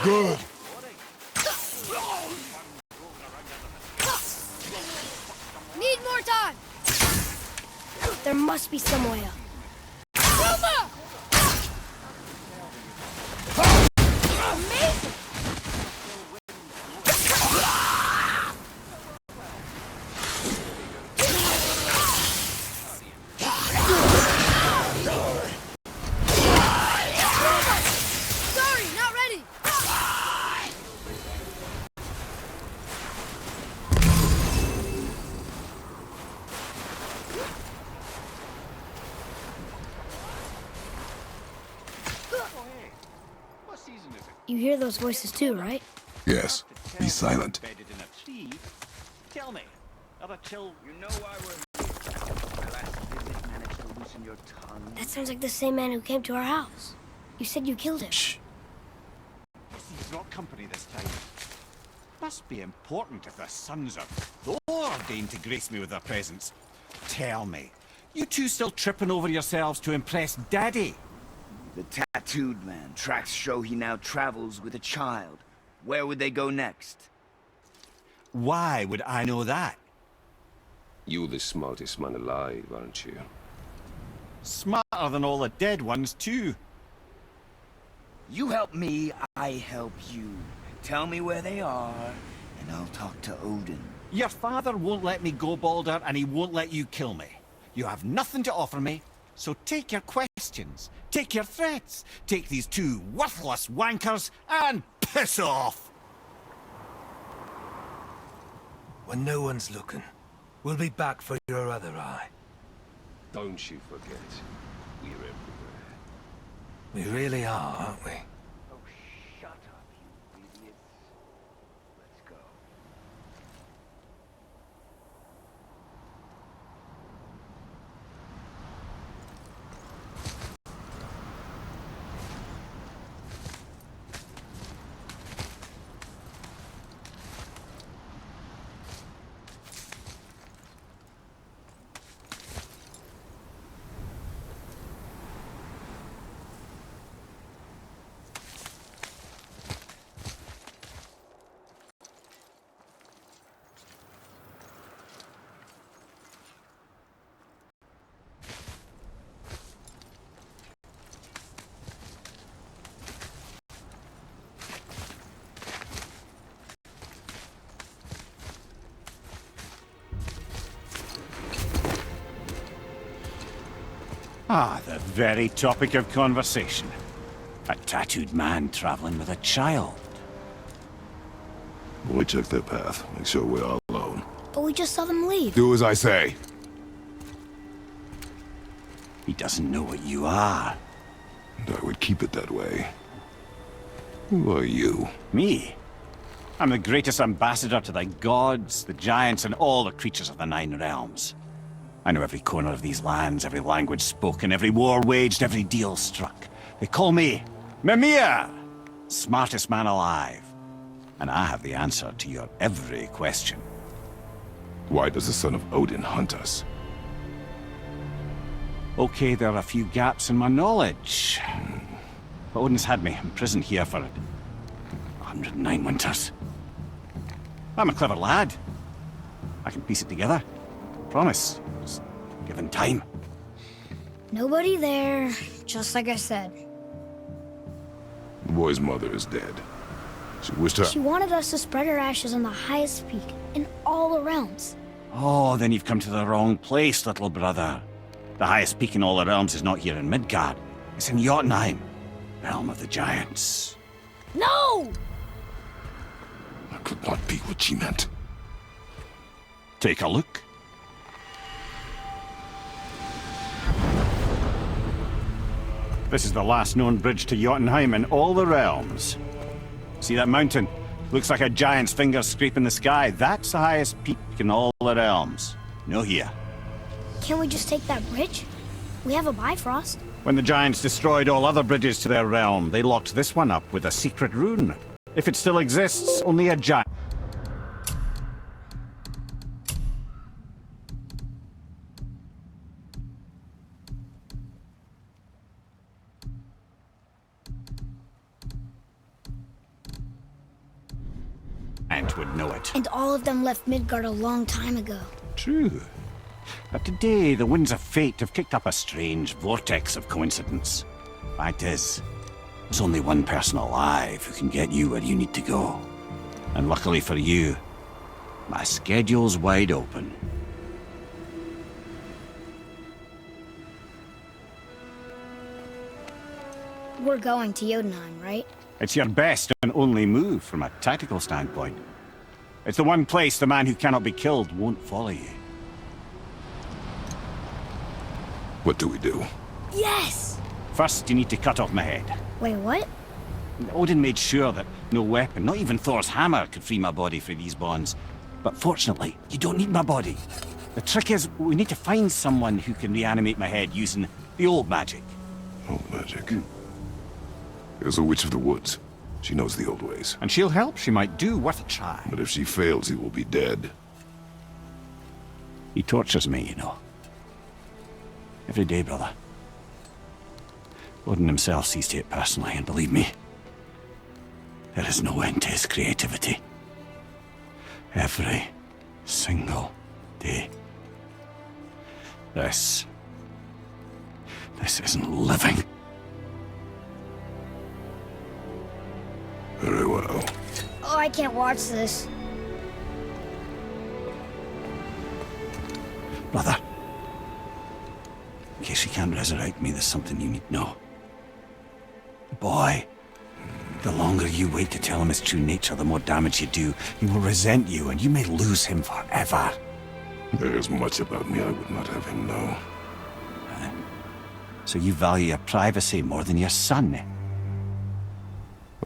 Good. Need more time! There must be some way up. Ruma! Amazing! Sorry, not ready! You hear those voices too, right? Yes. Be silent. Tell me, have a chill. You know why we're here. My last visit managed to loosen your tongue. That sounds like the same man who came to our house. You said you killed him. Shh. He's not company this time. Must be important if the sons of Thor deign to grace me with their presence. Tell me, you two still tripping over yourselves to impress Daddy? The tattooed man. Tracks show he now travels with a child. Where would they go next? Why would I know that? You're the smartest man alive, aren't you? Smarter than all the dead ones, too. You help me, I help you. Tell me where they are, and I'll talk to Odin. Your father won't let me go, Balder, and he won't let you kill me. You have nothing to offer me, so take your questions, take your threats, take these two worthless wankers, and piss off! When no one's looking, we'll be back for your other eye. Don't you forget, we're everywhere. We really are, aren't we? Oh, shut up, you idiots. Let's go. Ah, the very topic of conversation. A tattooed man traveling with a child. We took their path. Make sure we're all alone. But we just saw them leave. Do as I say. He doesn't know what you are. And I would keep it that way. Who are you? Me? I'm the greatest ambassador to the gods, the giants, and all the creatures of the Nine Realms. I know every corner of these lands, every language spoken, every war waged, every deal struck. They call me MIMIR, smartest man alive. And I have the answer to your every question. Why does the son of Odin hunt us? Okay, there are a few gaps in my knowledge. But Odin's had me imprisoned here for 109 winters. I'm a clever lad. I can piece it together. Promise. Just given time. Nobody there, just like I said. The boy's mother is dead. She wished her... She wanted us to spread her ashes on the highest peak in all the realms. Oh, then you've come to the wrong place, little brother. The highest peak in all the realms is not here in Midgard. It's in Jotunheim, realm of the giants. No! That could not be what she meant. Take a look. This is the last known bridge to Jotunheim in all the realms. See that mountain? Looks like a giant's finger scraping the sky. That's the highest peak in all the realms. No here. Can't we just take that bridge? We have a Bifrost. When the giants destroyed all other bridges to their realm, they locked this one up with a secret rune. If it still exists, only a giant... and would know it. And all of them left Midgard a long time ago. True. But today, the winds of fate have kicked up a strange vortex of coincidence. Fact is, there's only one person alive who can get you where you need to go. And luckily for you, my schedule's wide open. We're going to Jotunheim, right? It's your best and only move from a tactical standpoint. It's the one place the man who cannot be killed won't follow you. What do we do? Yes! First, you need to cut off my head. Wait, what? Odin made sure that no weapon, not even Thor's hammer, could free my body from these bonds. But fortunately, you don't need my body. The trick is, we need to find someone who can reanimate my head using the old magic. Old magic. There's a witch of the woods. She knows the old ways. And she'll help, she might do, worth a try. But if she fails, he will be dead. He tortures me, you know. Every day, brother. Odin himself sees to it personally, and believe me, there is no end to his creativity. Every single day. This isn't living. Very well. Oh, I can't watch this. Brother, in case you can't resurrect me, there's something you need to know. Boy, the longer you wait to tell him his true nature, the more damage you do. He will resent you, and you may lose him forever. There's much about me I would not have him know. So you value your privacy more than your son?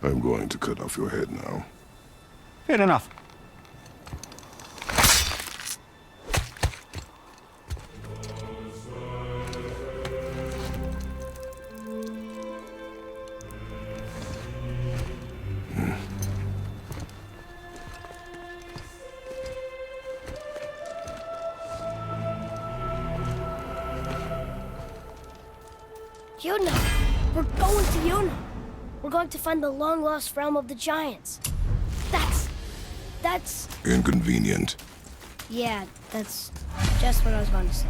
I'm going to cut off your head now. Fair enough. Jotunheim! We're going to Jotunheim! We're going to find the long-lost realm of the giants. That's... Inconvenient. Yeah, that's just what I was going to say.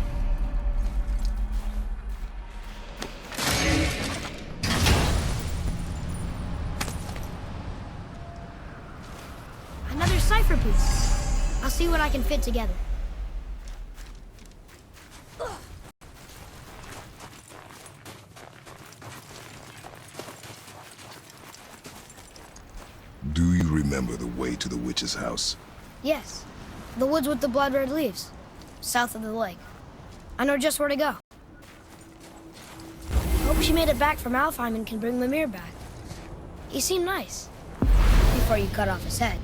Another cipher piece. I'll see what I can fit together. Do you remember the way to the witch's house? Yes. The woods with the blood-red leaves. South of the lake. I know just where to go. Hope she made it back from Alfheim and can bring Mimir back. He seemed nice. Before you cut off his head.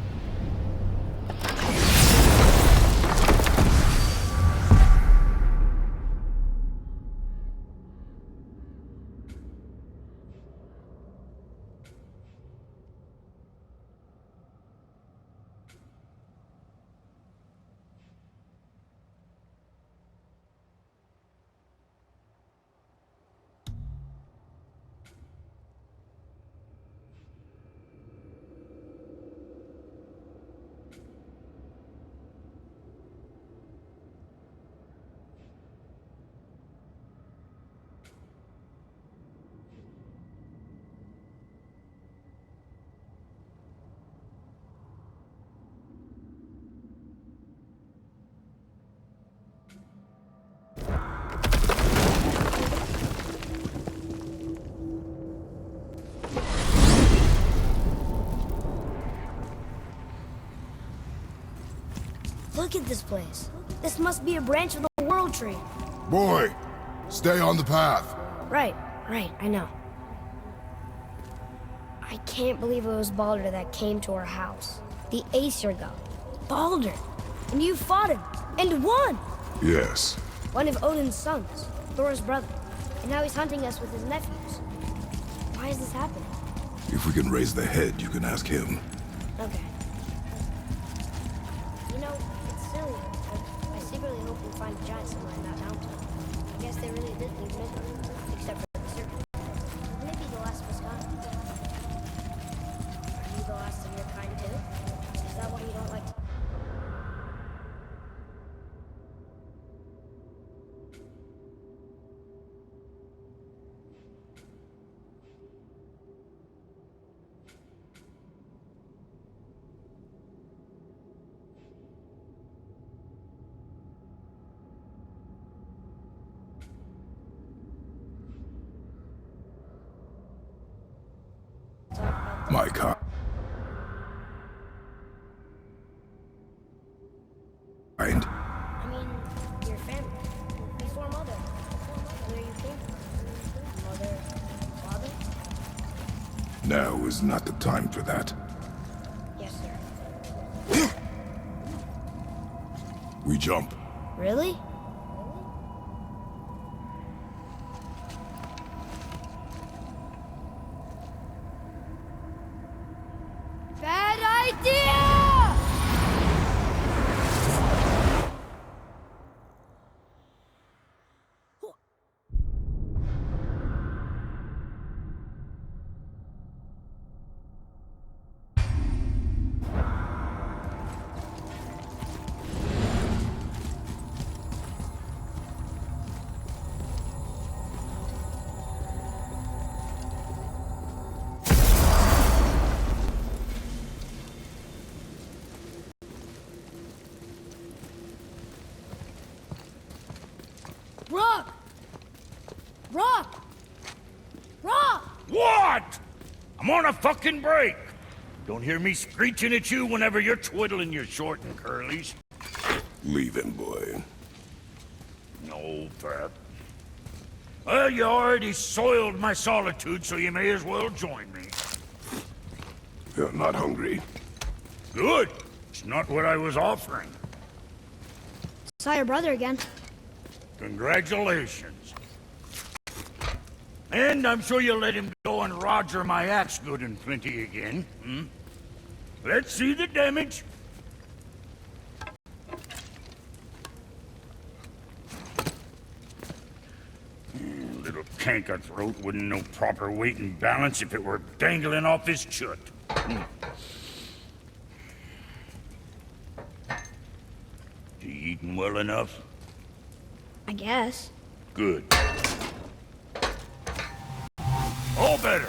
Look at this place. This must be a branch of the World Tree. Boy, stay on the path. Right, I know. I can't believe it was Baldur that came to our house. The Aesir god. Baldur! And you fought him, and won! Yes. One of Odin's sons, Thor's brother. And now he's hunting us with his nephews. Why is this happening? If we can raise the head, you can ask him. Okay. You know, it's silly, but I secretly hope we find a giant somewhere in that mountain. I guess they really did leave Midgard, except for the serpent. Maybe the last of us got. Are you the last of your kind too? Is that My kind. I mean, your family. Before Mother. Where you came from. Mother, father? Now is not the time for that. Yes, sir. We jump. Really? Bad idea! Rock! Rock! Rock! What? I'm on a fucking break. Don't hear me screeching at you whenever you're twiddling your short and curlies. Leave him, boy. No, Pep. Well, you already soiled my solitude, so you may as well join me. You're not hungry. Good. It's not what I was offering. Saw your brother again. Congratulations. And I'm sure you'll let him go and Roger my axe good and plenty again, hmm? Let's see the damage. Little canker throat wouldn't know proper weight and balance if it were dangling off his chut. You eating well enough? I guess. Good. All better.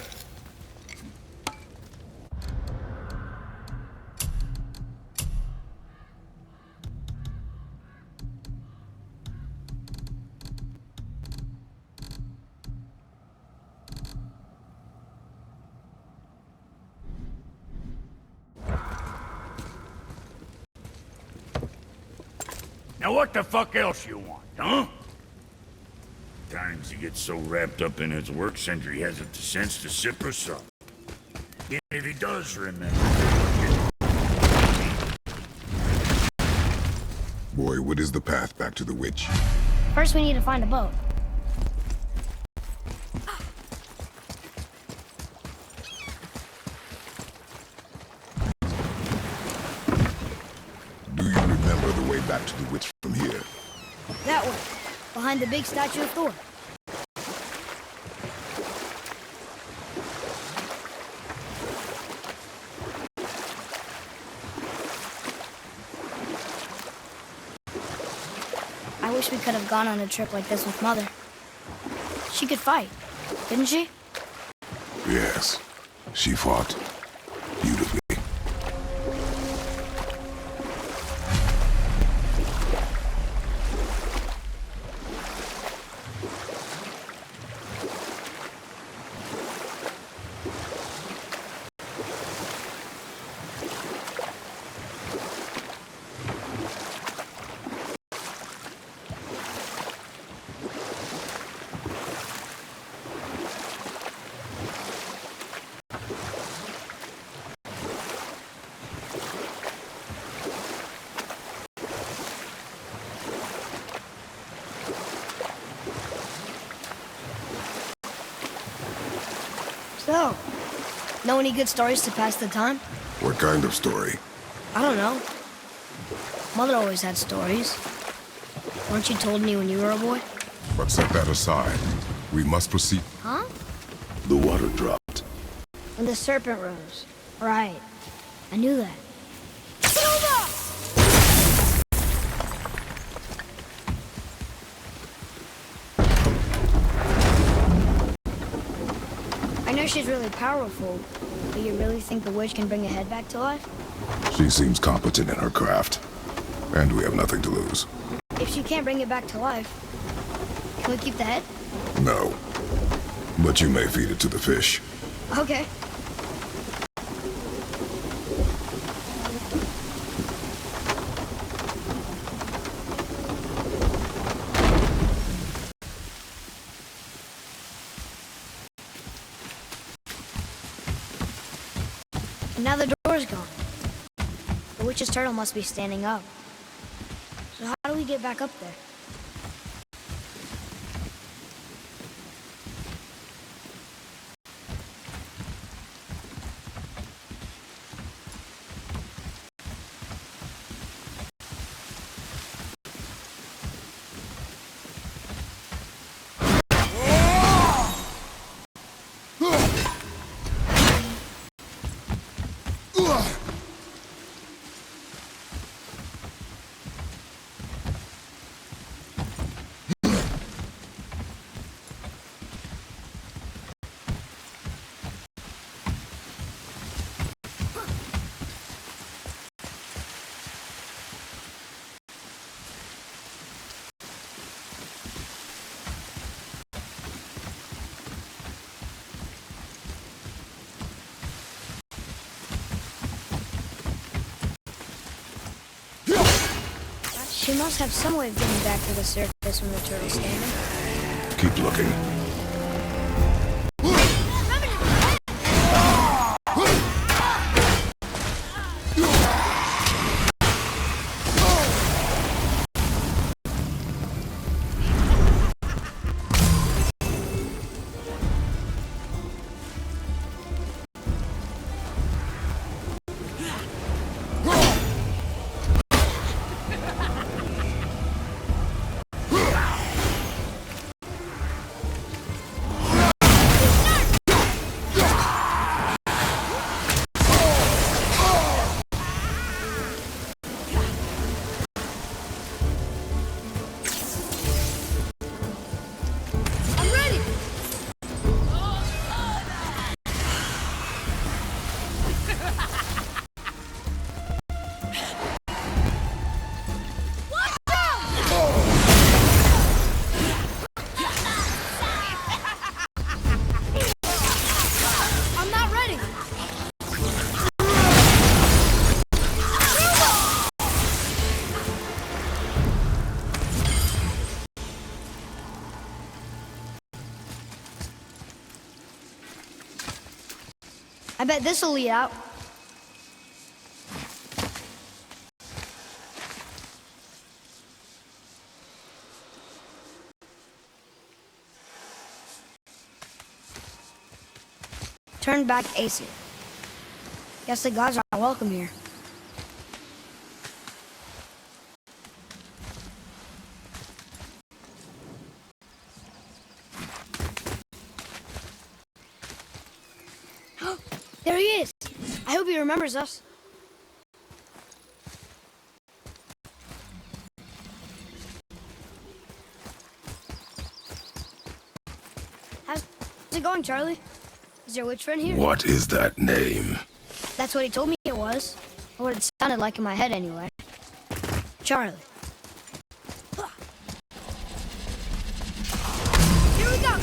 Now what the fuck else you want, huh? Times he gets so wrapped up in his work Sentry hasn't the sense to sip or sup. And if he does remember... Boy, what is the path back to the witch? First we need to find a boat. Do you remember the way back to the witch from here? That way. Behind the big statue of Thor. I wish we could have gone on a trip like this with Mother. She could fight, didn't she? Yes. She fought beautifully. So, know any good stories to pass the time? What kind of story? I don't know. Mother always had stories. Weren't you told any when you were a boy? But set that aside. We must proceed. Huh? The water dropped. When the serpent rose. Right. I knew that. Silva! I know she's really powerful, but you really think the witch can bring a head back to life? She seems competent in her craft. And we have nothing to lose. If she can't bring it back to life, can we keep the head? No. But you may feed it to the fish. Okay. The witch's turtle must be standing up. So how do we get back up there? She must have some way of getting back to the surface when the turtle's standing. Keep looking. I bet this'll lead out. Turn back Aesir. Guess the gods aren't welcome here. There he is! I hope he remembers us. How's it going, Charlie? Is your witch friend here? What is that name? That's what he told me it was. Or what it sounded like in my head anyway. Charlie. Here we go!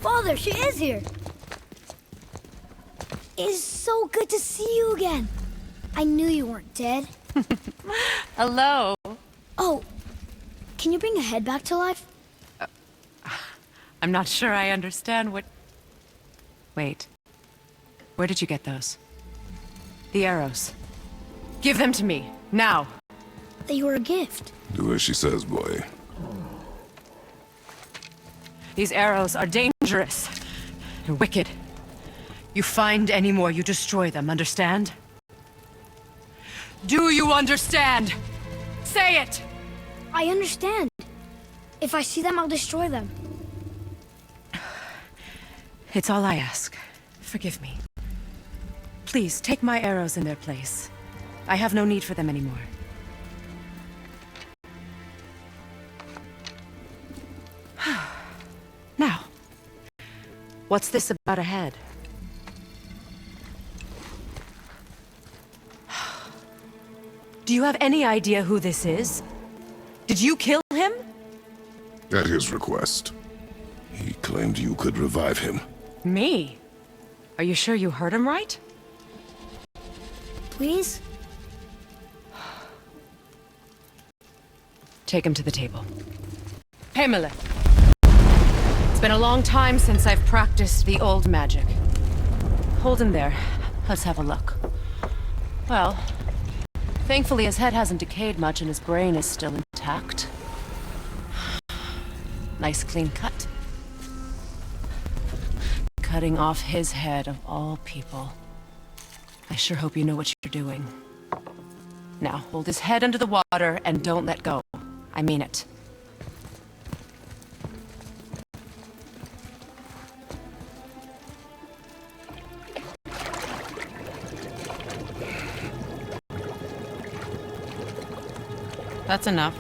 Father, she is here. It is so good to see you again. I knew you weren't dead. Hello. Oh, can you bring a head back to life? I'm not sure I understand what... Wait. Where did you get those? The arrows. Give them to me, now. They were a gift. Do as she says, boy. These arrows are dangerous and wicked. You find any more, you destroy them, understand? Do you understand? Say it! I understand. If I see them, I'll destroy them. It's all I ask. Forgive me. Please, take my arrows in their place. I have no need for them anymore. Now, what's this about ahead? Do you have any idea who this is? Did you kill him? At his request. He claimed you could revive him. Me? Are you sure you heard him right? Please? Take him to the table. Pamela. It's been a long time since I've practiced the old magic. Hold him there. Let's have a look. Well, thankfully his head hasn't decayed much and his brain is still intact. Nice clean cut. Cutting off his head of all people. I sure hope you know what you're doing. Now, hold his head under the water and don't let go. I mean it. That's enough.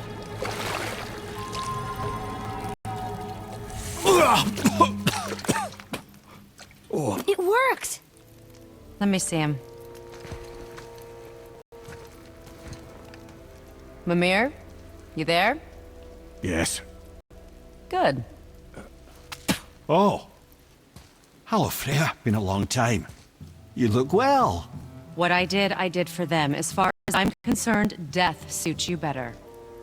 It worked! Let me see him. Mimir? You there? Yes. Good. Oh. Hello, Freya. Been a long time. You look well. What I did for them. As far as I'm concerned, death suits you better.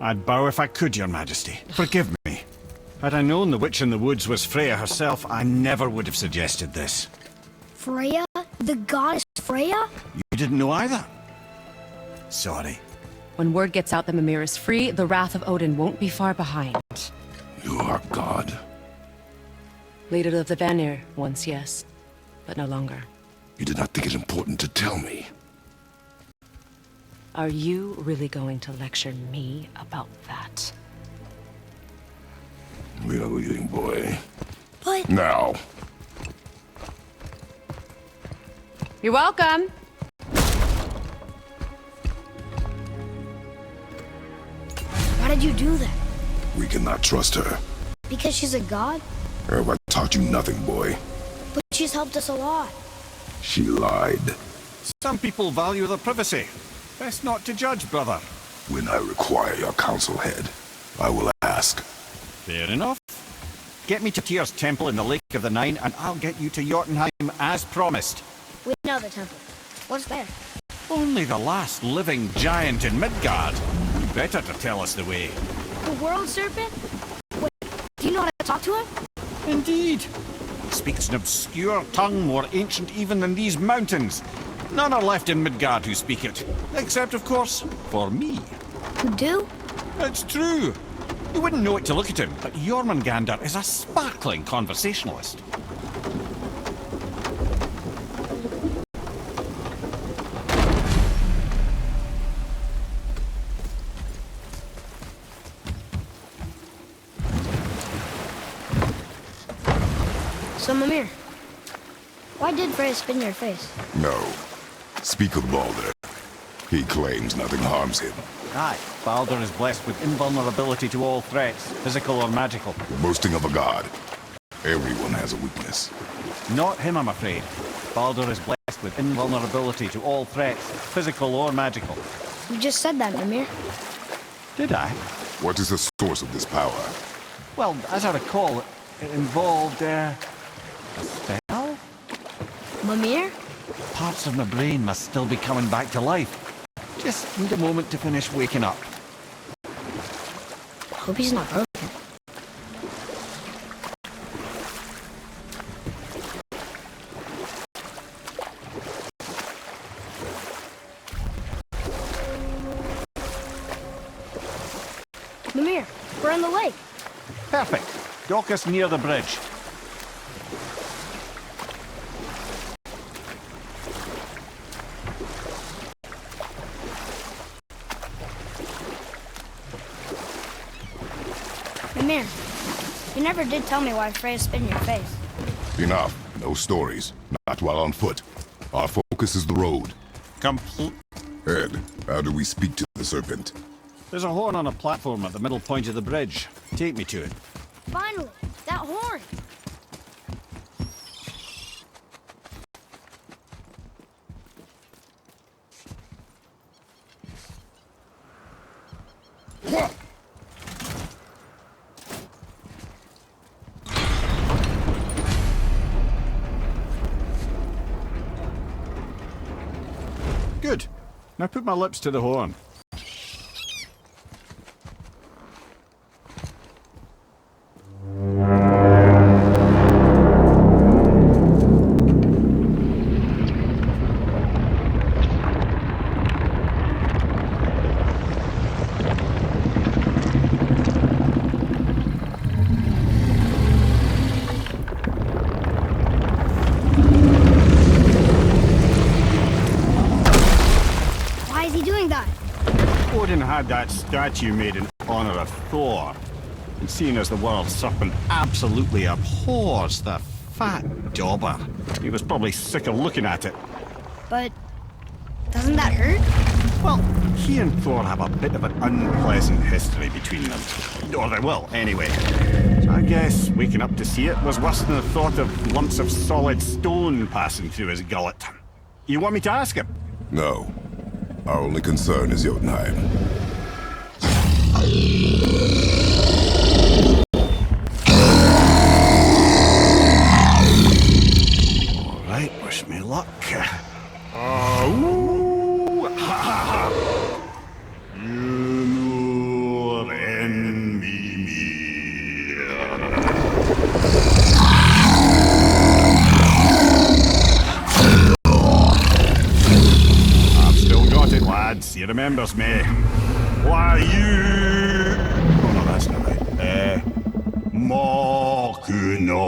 I'd bow if I could, Your Majesty. Forgive me. Had I known the witch in the woods was Freya herself, I never would have suggested this. Freya? The goddess Freya? You didn't know either? Sorry. When word gets out that Mimir is free, the wrath of Odin won't be far behind. You are God. Leader of the Vanir, once yes, but no longer. You did not think it important to tell me. Are you really going to lecture me about that? We are leaving, boy. But... Now. You're welcome! Why did you do that? We cannot trust her. Because she's a god? Have I taught you nothing, boy? But she's helped us a lot. She lied. Some people value their privacy. Best not to judge, brother. When I require your council head, I will ask. Fair enough. Get me to Tyr's temple in the Lake of the Nine, and I'll get you to Jotunheim as promised. We know the temple. What's there? Only the last living giant in Midgard. You better to tell us the way. The world serpent? Wait, do you know how to talk to him? Indeed. He speaks an obscure tongue more ancient even than these mountains. None are left in Midgard who speak it. Except, of course, for me. You do? It's true. You wouldn't know it to look at him, but Jormungandr is a sparkling conversationalist. So, Mimir, why did Freya spin your face? No. Speak of Baldur. He claims nothing harms him. Aye, Baldur is blessed with invulnerability to all threats, physical or magical. Boasting of a god. Everyone has a weakness. Not him, I'm afraid. Baldur is blessed with invulnerability to all threats, physical or magical. You just said that, Mimir. Did I? What is the source of this power? Well, as I recall, it involved, a spell? Mimir? Parts of my brain must still be coming back to life. Just need a moment to finish waking up. Hope he's not broken. Mimir, we're in the lake. Perfect. Dock us near the bridge. Mimir, you never did tell me why Freya spit in your face. Enough. No stories. Not while on foot. Our focus is the road. Ed, how do we speak to the serpent? There's a horn on a platform at the middle point of the bridge. Take me to it. Finally, that horn! Good. Now put my lips to the horn. Why is he doing that? Odin had that statue made in honor of Thor. And seeing as the world serpent absolutely abhors the fat dauber, he was probably sick of looking at it. But doesn't that hurt? Well, he and Thor have a bit of an unpleasant history between them. Or they will, anyway. So I guess waking up to see it was worse than the thought of lumps of solid stone passing through his gullet. You want me to ask him? No. Our only concern is Jotunheim. All right, wish me luck. Ooh, ha, ha, ha. MIMIR and MIMIR. I've still got it, lads. He remembers me. Why you? Oh no, that's not right. Makuna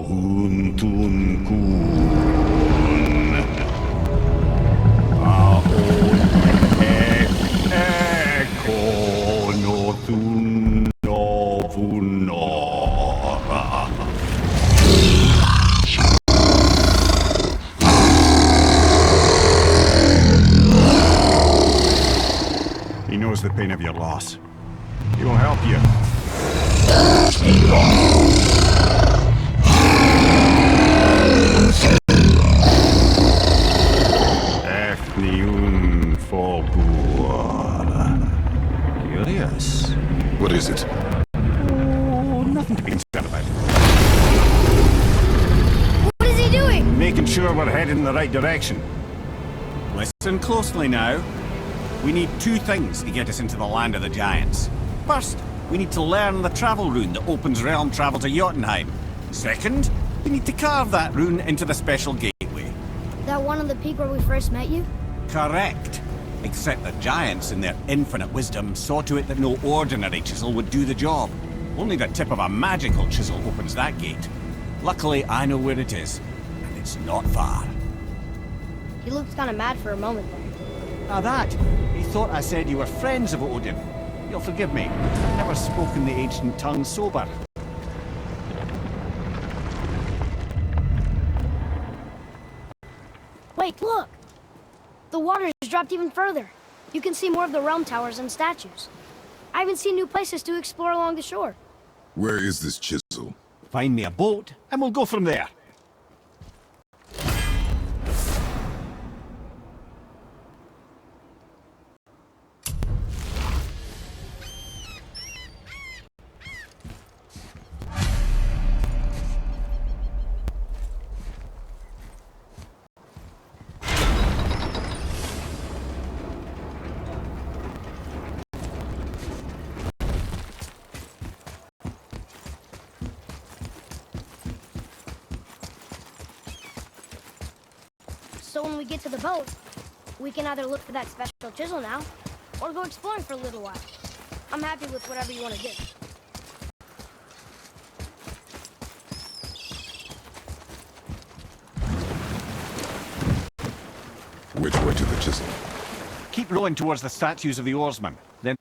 huntun kun. Ekonothun novunora. He knows the pain of your loss. He will help you. Ethniun Fogur. Curious. What is it? Oh, nothing to be concerned about. What is he doing? Making sure we're heading in the right direction. Listen closely now. We need two things to get us into the land of the giants. First, we need to learn the travel rune that opens realm travel to Jotunheim. Second, we need to carve that rune into the special gateway. That one on the peak where we first met you? Correct. Except the giants, in their infinite wisdom, saw to it that no ordinary chisel would do the job. Only the tip of a magical chisel opens that gate. Luckily, I know where it is, and it's not far. He looked kind of mad for a moment there. Now that, he thought I said you were friends of Odin. You'll forgive me. I've never spoken the ancient tongue sober. Wait, look! The water has dropped even further. You can see more of the realm towers and statues. I even see new places to explore along the shore. Where is this chisel? Find me a boat, and we'll go from there. So when we get to the boat, we can either look for that special chisel now, or go exploring for a little while. I'm happy with whatever you want to do. Which way to the chisel? Keep rowing towards the statues of the oarsmen. Then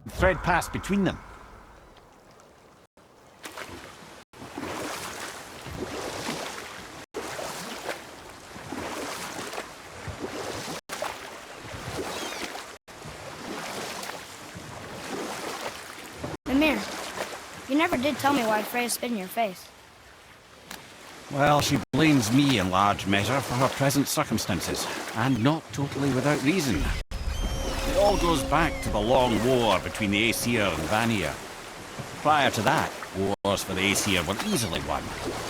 thread passed between them. Mimir, you never did tell me why Freya spit in your face. Well, she blames me in large measure for her present circumstances, and not totally without reason. It all goes back to the long war between the Aesir and Vanir. Prior to that, wars for the Aesir were easily won,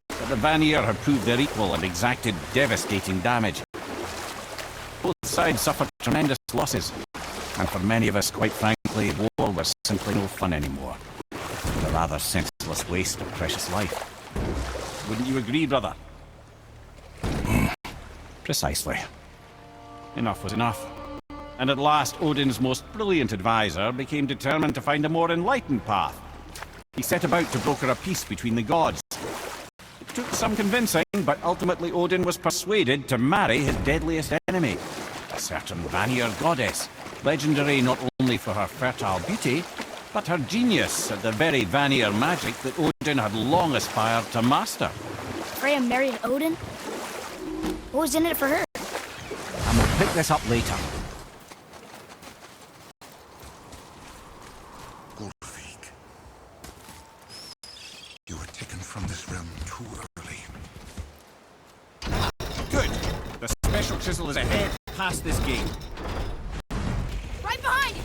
but the Vanir had proved their equal and exacted devastating damage. Both sides suffered tremendous losses, and for many of us, quite frankly, war was simply no fun anymore. A rather senseless waste of precious life. Wouldn't you agree, brother? Precisely. Enough was enough. And at last, Odin's most brilliant advisor became determined to find a more enlightened path. He set about to broker a peace between the gods. It took some convincing, but ultimately Odin was persuaded to marry his deadliest enemy, a certain Vanir goddess, legendary not only for her fertile beauty, but her genius at the very Vanir magic that Odin had long aspired to master. Freya married Odin? What was in it for her? And we'll pick this up later. Gulvik. You were taken from this realm too early. Good. The special chisel is ahead, past this gate. Right behind you!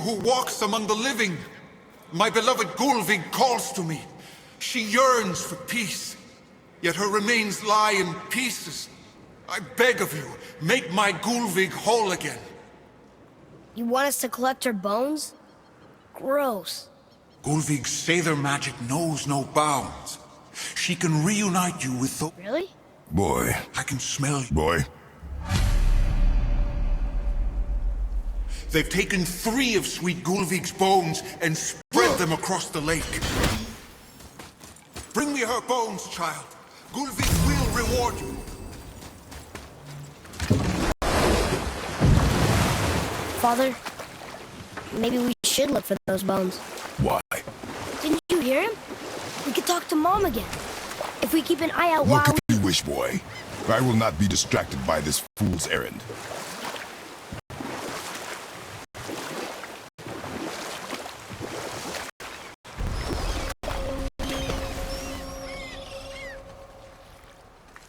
Who walks among the living. My beloved Gulvig calls to me. She yearns for peace, yet her remains lie in pieces. I beg of you, make my Gulvig whole again. You want us to collect her bones? Gross. Gulvig's Sather magic knows no bounds. She can reunite you with the... Really? Boy. I can smell you. Boy. They've taken 3 of sweet Gulvig's bones and spread them across the lake. Bring me her bones, child. Gulvig will reward you. Father, maybe we should look for those bones. Why? Didn't you hear him? We could talk to Mom again. If we keep an eye out Look while if you wish, boy. I will not be distracted by this fool's errand.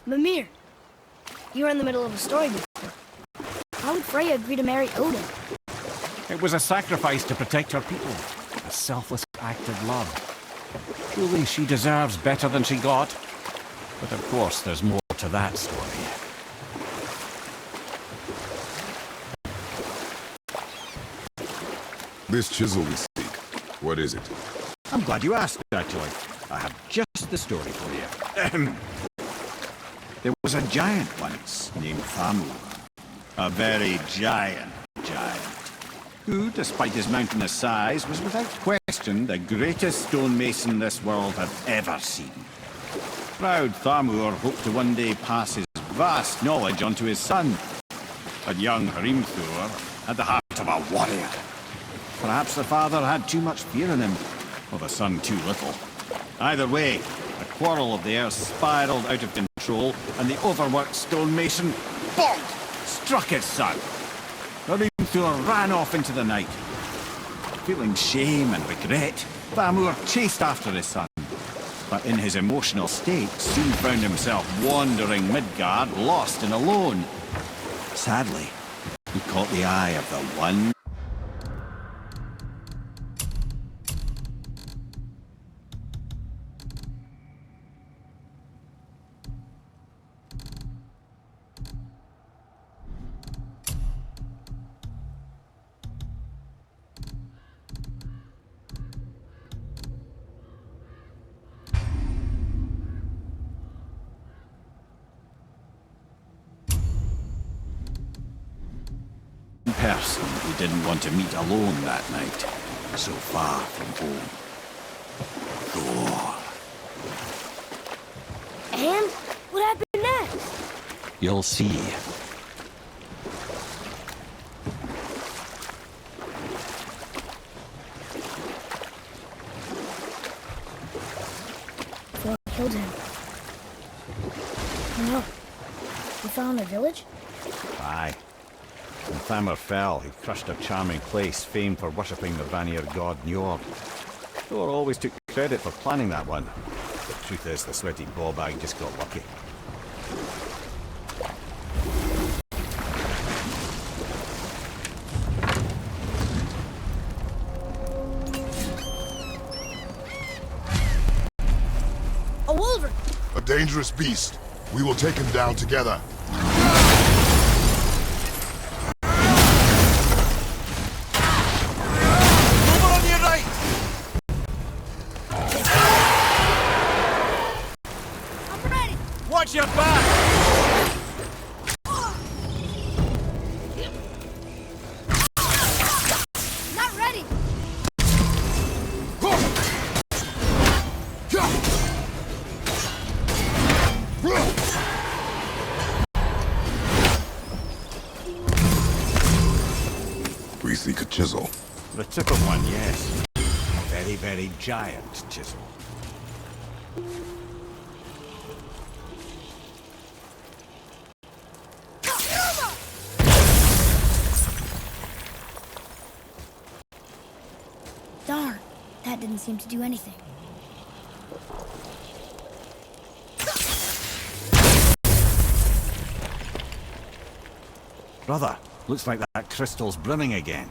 Mimir, you were in the middle of a story before. How would Freya agree to marry Odin? It was a sacrifice to protect her people. A selfless act of love. Truly, she deserves better than she got. But of course, there's more to that story. This chisel we seek, what is it? I'm glad you asked, actually. I have just the story for you. There was a giant once named Thamur. A very giant, who, despite his mountainous size, was without question the greatest stonemason this world had ever seen. Proud Thamur hoped to one day pass his vast knowledge on to his son. But young Hrimthur had the heart of a warrior. Perhaps the father had too much fear in him, or the son too little. Either way, the quarrel of theirs spiraled out of control, and the overworked stonemason, bonk, struck his son. Thor ran off into the night. Feeling shame and regret, Thamur chased after his son, but in his emotional state soon found himself wandering Midgard, lost and alone. Sadly, he caught the eye of the one. Person he didn't want to meet alone that night, so far from home. Thor. And what happened next? You'll see. Thor killed him. No. We found a village? Aye. When Thamur fell, he crushed a charming place famed for worshipping the Vanir god Njord. Thor always took credit for planning that one. The truth is, the sweaty ballbag just got lucky. A wolverine! A dangerous beast. We will take him down together. Watch your back! Not ready! We seek a chisel. The tip of one, yes. A very, very giant chisel. Darn, that didn't seem to do anything. Brother, looks like that crystal's brimming again.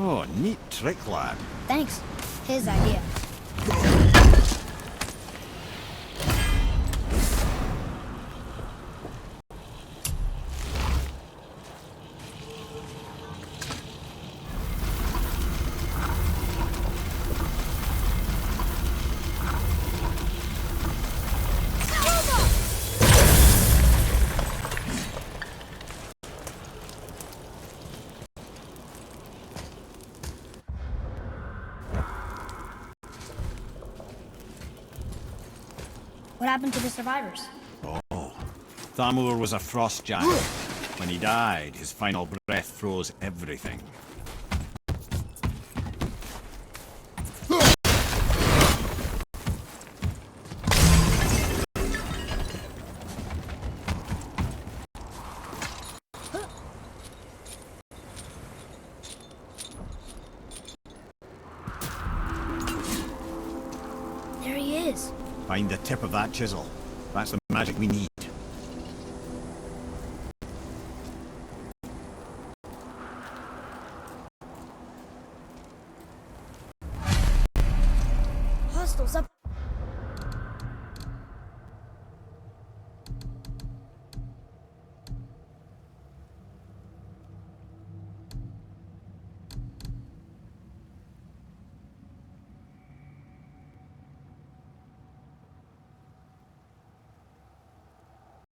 Oh, neat trick, lad. Thanks. His idea. What happened to the survivors? Oh, Thamur was a frost giant. When he died, his final breath froze everything. There he is. Find the tip of that chisel. That's the magic we need. crystals up